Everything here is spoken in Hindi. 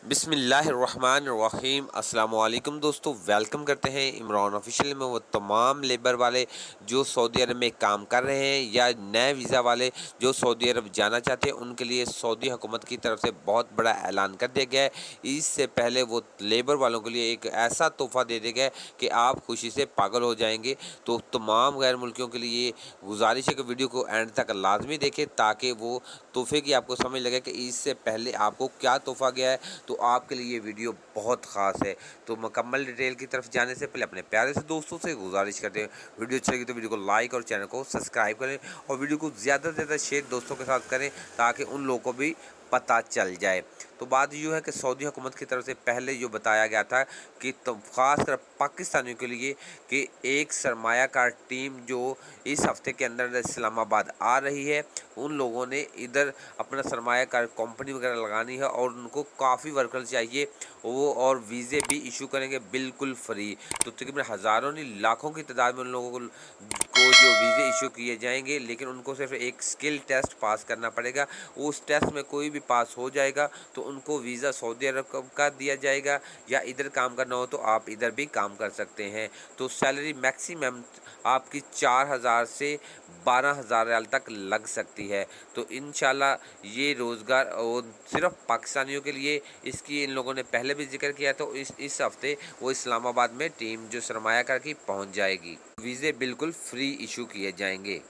बिस्मिल्लाहिर्रहमानिर्रहीम अस्सलाम वालेकुम दोस्तों, वेलकम करते हैं इमरान ऑफिशियल में। वो तमाम लेबर वाले जो सऊदी अरब में काम कर रहे हैं या नए वीज़ा वाले जो सऊदी अरब जाना चाहते हैं, उनके लिए सऊदी हुकूमत की तरफ से बहुत बड़ा ऐलान कर दिया गया है। इससे पहले वो लेबर वालों के लिए एक ऐसा तोहफ़ा दे दिया गया है कि आप खुशी से पागल हो जाएंगे। तो तमाम गैर मुल्कियों के लिए गुजारिश है कि वीडियो को एंड तक लाजमी देखें ताकि वो तोहफ़े की आपको समझ लगे कि इससे पहले आपको क्या तोहफ़ा गया है। तो आपके लिए ये वीडियो बहुत ख़ास है। तो मुकम्मल डिटेल की तरफ जाने से पहले अपने प्यारे से दोस्तों से गुजारिश करते हैं, वीडियो अच्छी लगी तो वीडियो को लाइक और चैनल को सब्सक्राइब करें और वीडियो को ज़्यादा से ज़्यादा शेयर दोस्तों के साथ करें ताकि उन लोगों को भी पता चल जाए। तो बात यूँ है कि सऊदी हुकूमत की तरफ से पहले जो बताया गया था कि तो ख़ासकर पाकिस्तानियों के लिए कि एक सरमायाकार टीम जो इस हफ़्ते के अंदर इस्लामाबाद आ रही है, उन लोगों ने इधर अपना सरमायाकार कंपनी वगैरह लगानी है और उनको काफ़ी वर्कर चाहिए वो, और वीज़े भी इशू करेंगे बिल्कुल फ्री। तो तकरीबन हज़ारों नहीं लाखों की तादाद में उन लोगों को जो वीज़े इशू किए जाएंगे, लेकिन उनको सिर्फ एक स्किल टेस्ट पास करना पड़ेगा। उस टेस्ट में कोई भी पास हो जाएगा तो उनको वीज़ा सऊदी अरब का दिया जाएगा, या इधर काम करना हो तो आप इधर भी काम कर सकते हैं। तो सैलरी मैक्सिमम आपकी 4,000 से 12,000 रियाल तक लग सकती है। तो इंशाल्लाह ये रोज़गार और सिर्फ पाकिस्तानियों के लिए, इसकी इन लोगों ने पहले भी जिक्र किया। तो इस हफ्ते वो इस्लामाबाद में टीम जो सरमायाकार की पहुंच जाएगी, वीज़े बिल्कुल फ्री इशू किए जाएंगे।